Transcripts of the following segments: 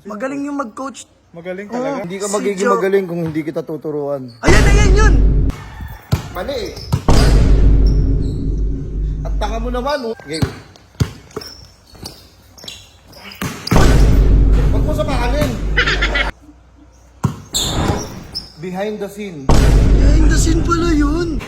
Magaling yung mag-coach. Magaling talaga. Hindi ka Si magiging Joe. magaling kung hindi kita tuturuan. Ayan yun! Mali eh. Ang tanga mo naman, oh. Game. Huwag mo sapahanin. Behind the scene. Behind the scene pala yun.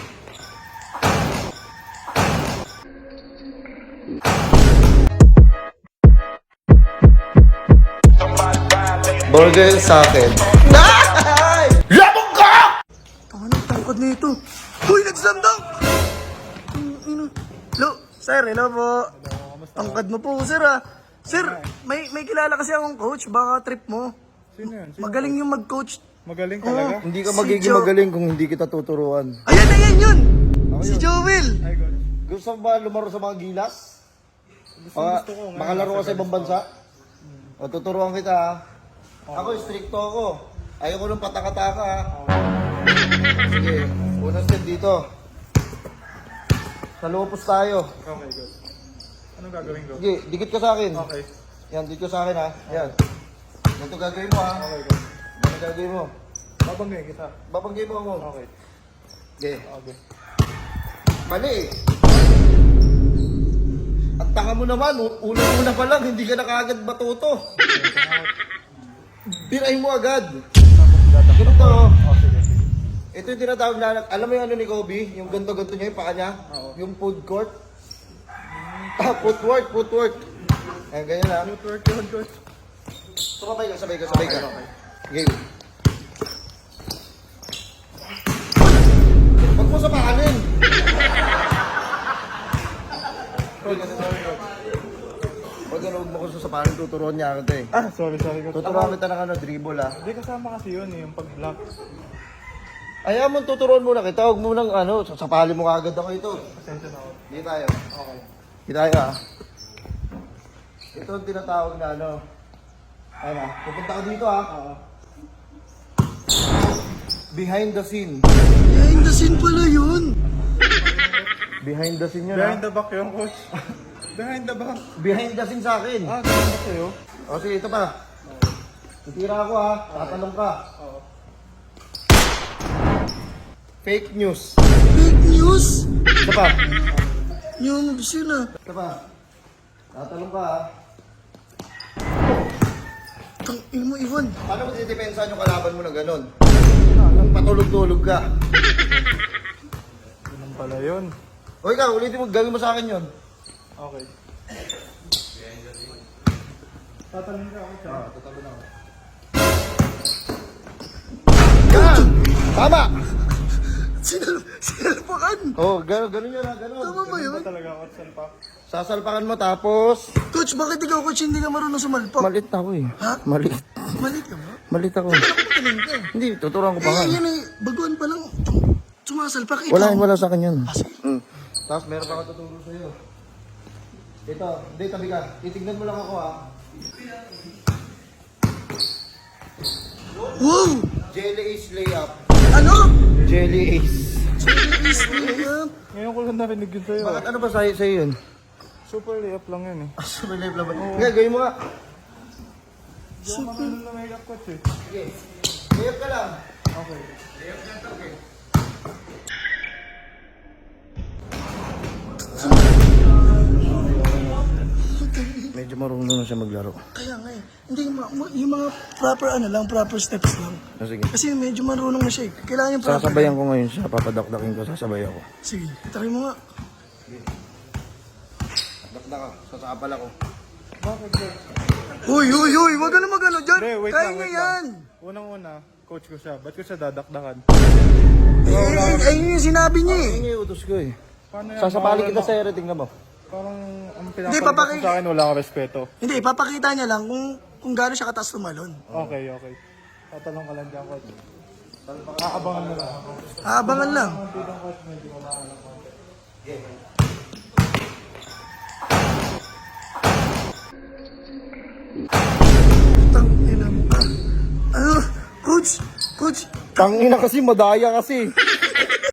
Burger sa akin. Labog ka! Anong tangkad na ito? Uy, nag-slam dunk! Hello, sir, hello po. Tangkad mo po, sir ah. Sir, may kilala kasi akong coach, baka trip mo. Sino yan? Magaling yung mag-coach. Magaling talaga. Hindi ka Si magiging Joe. magaling kung hindi kita tuturuan. Ayan yun! Si Joel! Ay, God. Gusto mo ba lumaro sa mga gilas? Gusto ko. Makalaro ka sa ibang bansa? O tuturuan kita ha. Ako, stricto ako. Ayoko nung pataka-taka ha. Sige, unang step dito. Sa lupos tayo. Okay, good. Anong gagawin ko? Sige, dikit ka sa akin. Okay. Yan, dikit ka sa akin ha. Yan. Ganito gagawin mo ha. Okay, good. Ganito gagawin mo. Babanggayin kita. Babanggay mo ako. Okay. Sige. Okay. Mali eh. Ang tanga mo naman, una pa lang, hindi ka na kaagad matuto. Tirahin mo agad. Ganito. Oh, sige. Ito yung tinatawag na, alam mo yung ano ni Kobe? Yung ganto-ganto niya, yung paa niya? Oo. Yung food court? Footwork. Ayan, ganyan lang. Footwork yun, coach. Sabay ka. Okay. Game. Huwag mo sapahanin. Huwag mo ko sa sapahanin, tuturuan niya kita eh. Ah, sorry, coach. Tuturuan kita ng dribble ha. Hindi kasama kasi yun eh, yung pag-block. Ayaw mo, tuturuan muna kita. Huwag mo nang sasapalin mo kagad ako ito. Pasensya na ako. Hindi tayo. Okay. Hindi tayo ha. Ito ang tinatawag na ayun ha. Pupunta ka dito ha. Behind the scene. Behind the scene pala yun. Behind the scene yun Behind ha. the back yun, coach. Behind the back. Behind the scene sa akin. Ah, ganun ba sa'yo? O sige, ito pa. Titira ako ha. Tatanong ka. Oo. Fake news. Fake news? Ito pa. Yung moves yun ah. Ito pa. Tatanong ka ha. Tangin mo, Ivan. Paano mo titipensahan yung kalaban mo na ganun? Nang patulog-tulog ka. Ganun pala yun. O ikaw, ulitin mo, gawin mo sa akin yun. Okay. Tatanungin ka ako siya. Tatalo na ako. Yan! Tama! Sinalpakan. Oh, ganun yun ha, ganun. Tama ba Ganun yun? ba talaga ako at salpak? Sasalpakan mo tapos... Coach, bakit ikaw, coach, hindi ka marunong sumalpak? Malit ako eh. Ha? Malit. Malit ka ba? Malit ako. Magaling ka. Hindi, tuturuan ko pa nga. Yan eh, baguhan pa lang. Sumasalpak ikaw. Wala sa akin yun. Sige. Tapos meron pa ako tuturo sa'yo. Ito, hindi, tabi ka. Titignan mo lang ako ha. Wow! Jelly Ace layup. Ano? Jelly Ace. Is layup. Ngayon ko lang narinig yun sa'yo. Bakit ano ba sa'yo yun? Super layup lang yun eh. Super layup lang ba? Nga, gawin mo nga. Hindi ako makano na makeup coach eh. Sige. Layup ka lang. Okay. Medyo marunong na siya maglaro. Kaya nga eh. Hindi, yung mga proper steps lang. Sige. Kasi medyo marunong na siya eh. Kailangan yung proper. Sasabayan ko ngayon siya. Papadakdakin ko. Sasabay ako. Sige, try mo nga. Dakdak ka. Sasapal ako. Bakit coach? Uy, wag ka na magano dyan. Hindi, wait Kaya lang, nga wait yan. lang. Unang-una, coach ko siya. Ba't ko siya dadakdakan? Ayun yung sinabi niya eh. Ayun yung utos ko eh. Paano yan? Sasapalin Bawal kita na- sa ere. Tingnan mo. Parang ang Hindi, pinapalabas mo sa akin, wala kang respeto. Hindi, ipapakita niya lang kung gaano siya kataas tumalon. Okay. Tatanong ka lang dyan, coach. Aabangan mo lang ako. Aabangan lang. Konti ng coach, medyo wala ka ng konti. Tangina mo ka. Ano? Coach, Tangina kasi, madaya kasi.